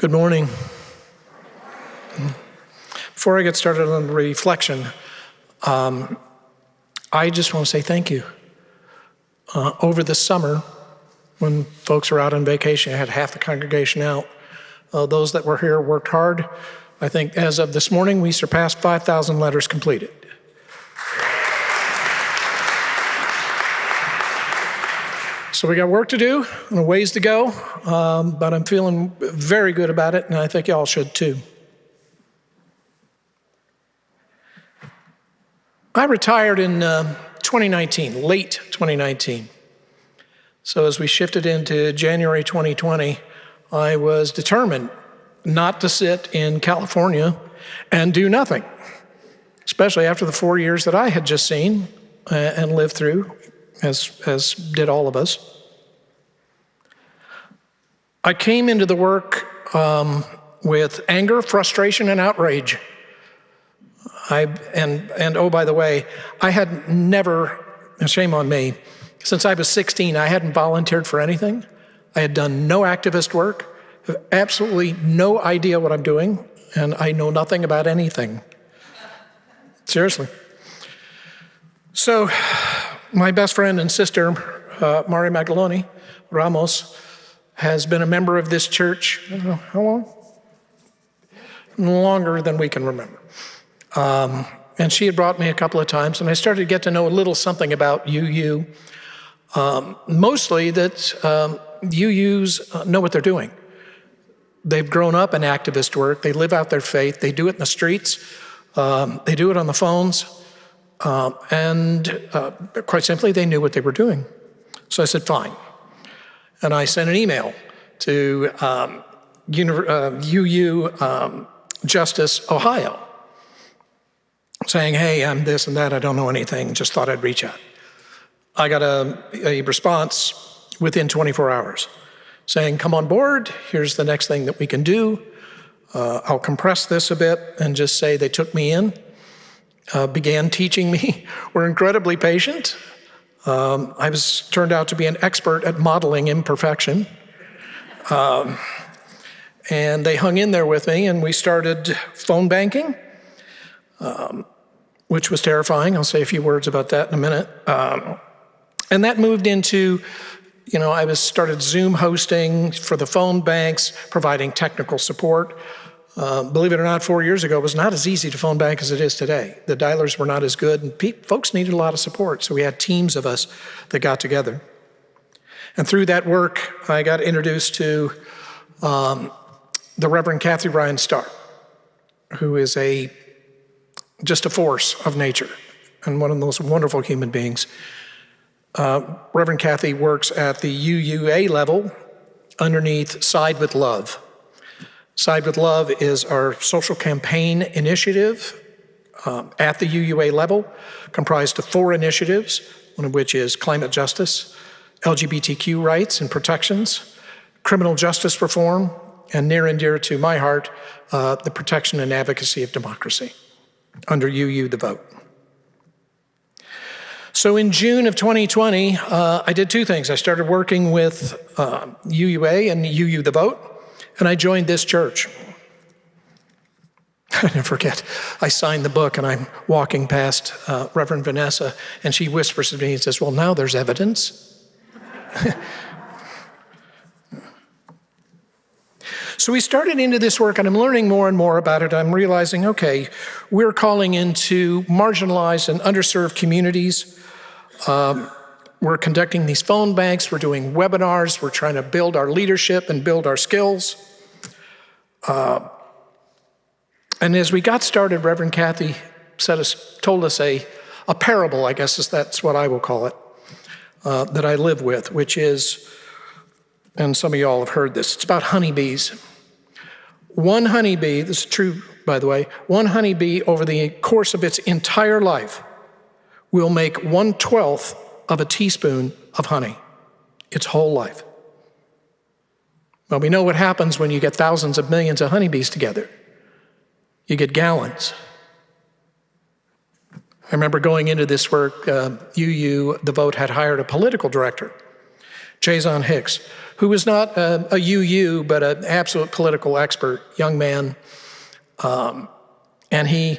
Good morning. Before I get started on the reflection, I just want to say thank you. Over the summer, when folks were out on vacation, I had half the congregation out. Those that were here worked hard. I think as of this morning, we surpassed 5,000 letters completed. So we got work to do and a ways to go, but I'm feeling very good about it, and I think y'all should too. I retired in 2019, late 2019. So as we shifted into January 2020, I was determined not to sit in California and do nothing, especially after the 4 years that I had just seen and lived through, as did all of us. I came into the work with anger, frustration, and outrage. Oh, by the way, I had never, and shame on me, since I was 16, I hadn't volunteered for anything. I had done no activist work, have absolutely no idea what I'm doing, and I know nothing about anything. Seriously. So my best friend and sister, Mari Magaloni Ramos, has been a member of this church, I don't know, how long? Longer than we can remember. And she had brought me a couple of times, and I started to get to know a little something about UU. Mostly that UUs know what they're doing. They've grown up in activist work. They live out their faith. They do it in the streets. They do it on the phones. And quite simply, they knew what they were doing. So I said, fine. And I sent an email to UU Justice Ohio saying, hey, I'm this and that. I don't know anything. Just thought I'd reach out. I got a response within 24 hours saying, come on board. Here's the next thing that we can do. I'll compress this a bit and just say they took me in, began teaching me, were incredibly patient. I was turned out to be an expert at modeling imperfection. And they hung in there with me, and we started phone banking, which was terrifying. I'll say a few words about that in a minute. And that moved into, I started Zoom hosting for the phone banks, providing technical support. Believe it or not, 4 years ago, it was not as easy to phone bank as it is today. The dialers were not as good, and folks needed a lot of support, so we had teams of us that got together. And through that work, I got introduced to the Reverend Kathy Ryan Starr, who is just a force of nature and one of those wonderful human beings. Reverend Kathy works at the UUA level underneath Side with Love. Side with Love is our social campaign initiative at the UUA level, comprised of 4 initiatives, one of which is climate justice, LGBTQ rights and protections, criminal justice reform, and near and dear to my heart, the protection and advocacy of democracy under UU the Vote. So in June of 2020, I did 2 things. I started working with UUA and UU the Vote, and I joined this church. I never forget, I signed the book, and I'm walking past Reverend Vanessa, and she whispers to me and says, well, now there's evidence. So we started into this work, and I'm learning more and more about it. I'm realizing, okay, we're calling into marginalized and underserved communities. We're conducting these phone banks. We're doing webinars. We're trying to build our leadership and build our skills. And as we got started, Reverend Kathy told us a parable, I guess that's what I will call it, that I live with, which is, and some of y'all have heard this, it's about honeybees. One honeybee, this is true, by the way, one honeybee over the course of its entire life will make 1/12 of a teaspoon of honey, its whole life. Well, we know what happens when you get thousands of millions of honeybees together. You get gallons. I remember going into this work, UU, the Vote, had hired a political director Jason Hicks, who was not a UU, but an absolute political expert, young man. And he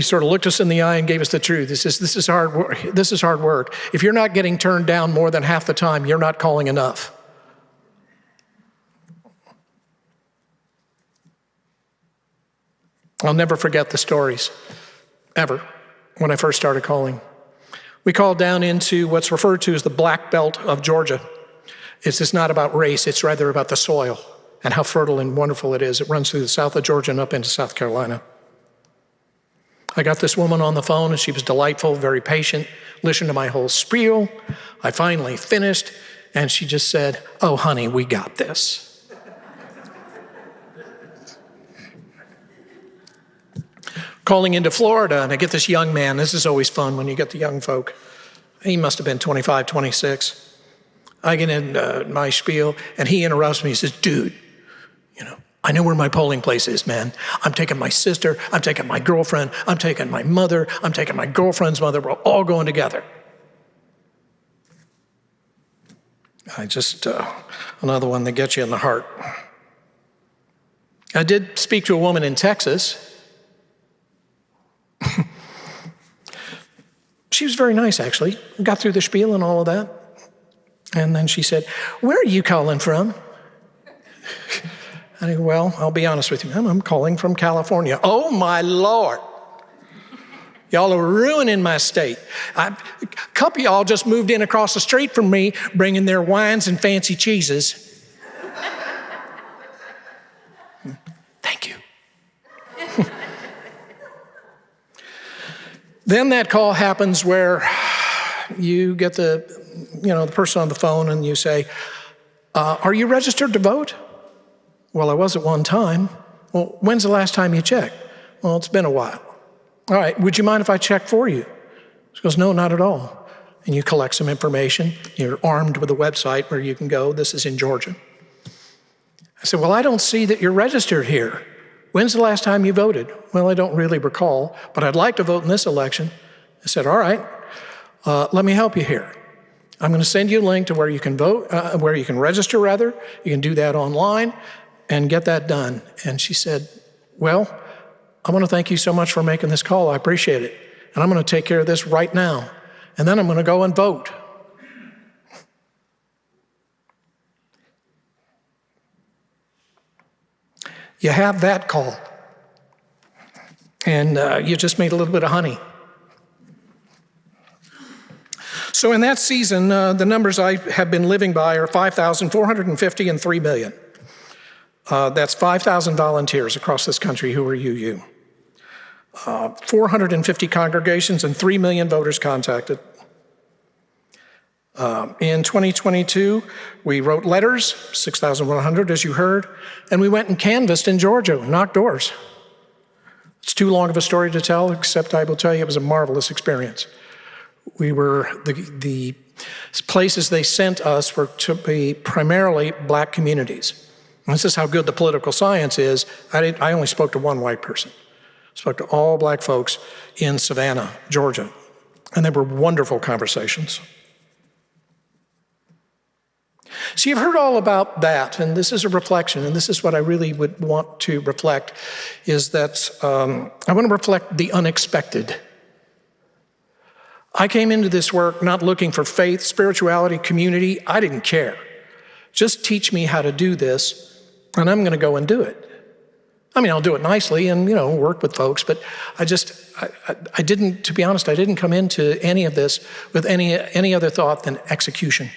sort of looked us in the eye and gave us the truth. He says, this is hard work. This is hard work. If you're not getting turned down more than half the time, you're not calling enough. I'll never forget the stories, ever, when I first started calling. We called down into what's referred to as the Black Belt of Georgia. It's just not about race, it's rather about the soil and how fertile and wonderful it is. It runs through the south of Georgia and up into South Carolina. I got this woman on the phone, and she was delightful, very patient, listened to my whole spiel. I finally finished, and she just said, "Oh, honey, we got this." Calling into Florida, and I get this young man. This is always fun when you get the young folk. He must have been 25, 26. I get in my spiel, and he interrupts me. He says, "Dude, I know where my polling place is, man. I'm taking my sister, I'm taking my girlfriend, I'm taking my mother, I'm taking my girlfriend's mother. We're all going together." Another one that gets you in the heart. I did speak to a woman in Texas. She was very nice, actually. Got through the spiel and all of that. And then she said, "Where are you calling from?" I go, "Well, I'll be honest with you. I'm calling from California." "Oh, my Lord. Y'all are ruining my state. A couple of y'all just moved in across the street from me, bringing their wines and fancy cheeses." Thank you. Then that call happens where you get the person on the phone and you say, "Are you registered to vote?" "Well, I was at one time." "Well, when's the last time you checked?" "Well, it's been a while." "All right, would you mind if I check for you?" She goes, "No, not at all." And you collect some information. You're armed with a website where you can go. This is in Georgia. I said, "Well, I don't see that you're registered here. When's the last time you voted?" "Well, I don't really recall, but I'd like to vote in this election." I said, "All right, let me help you here. I'm going to send you a link to where you can vote, where you can register, rather. You can do that online and get that done." And she said, "Well, I want to thank you so much for making this call. I appreciate it. And I'm going to take care of this right now. And then I'm going to go and vote." You have that call, and you just made a little bit of honey. So in that season, the numbers I have been living by are 5,450 and 3 million. That's 5,000 volunteers across this country who are UU. 450 congregations and 3 million voters contacted. In 2022, we wrote letters, 6,100 as you heard, and we went and canvassed in Georgia, knocked doors. It's too long of a story to tell, except I will tell you it was a marvelous experience. We were, the places they sent us were to be primarily black communities. And this is how good the political science is. I only spoke to one white person. I spoke to all black folks in Savannah, Georgia, and they were wonderful conversations. So you've heard all about that, and this is a reflection, and this is what I really would want to reflect, is that I want to reflect the unexpected. I came into this work not looking for faith, spirituality, community. I didn't care. Just teach me how to do this, and I'm going to go and do it. I mean, I'll do it nicely and, work with folks, but I didn't, to be honest, I didn't come into any of this with any other thought than execution.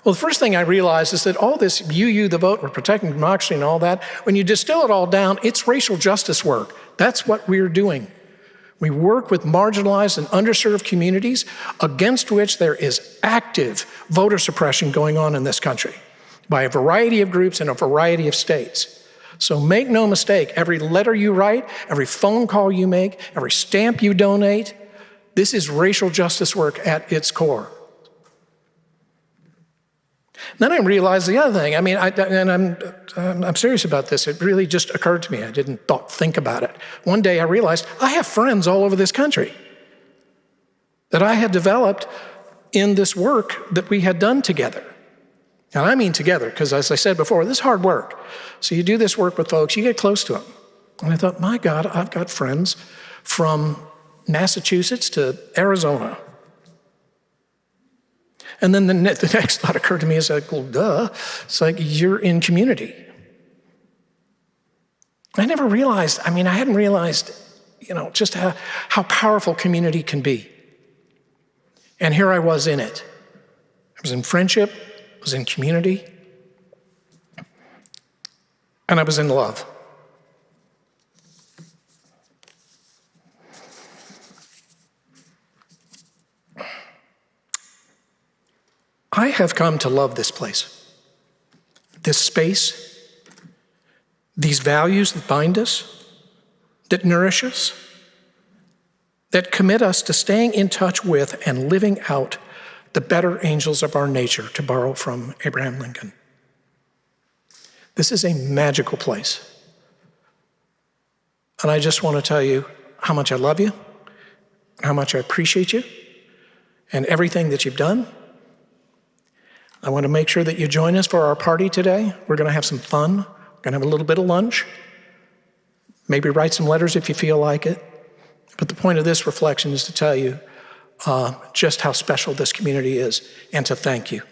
Well, the first thing I realized is that all this UU, the vote, we're protecting democracy and all that, when you distill it all down, it's racial justice work. That's what we're doing. We work with marginalized and underserved communities against which there is active voter suppression going on in this country by a variety of groups in a variety of states. So make no mistake, every letter you write, every phone call you make, every stamp you donate, this is racial justice work at its core. Then I realized the other thing. I mean, I'm serious about this. It really just occurred to me. I didn't think about it. One day I realized I have friends all over this country that I had developed in this work that we had done together. And I mean together, because as I said before, this is hard work. So you do this work with folks, you get close to them. And I thought, my God, I've got friends from Massachusetts to Arizona. And then the next thought occurred to me is like, well, duh. It's like, you're in community. I never realized, I hadn't realized, just how powerful community can be. And here I was in it. I was in friendship, I was in community, and I was in love. I have come to love this place, this space, these values that bind us, that nourish us, that commit us to staying in touch with and living out the better angels of our nature, to borrow from Abraham Lincoln. This is a magical place. And I just want to tell you how much I love you, how much I appreciate you, and everything that you've done. I want to make sure that you join us for our party today. We're going to have some fun. We're going to have a little bit of lunch. Maybe write some letters if you feel like it. But the point of this reflection is to tell you just how special this community is and to thank you.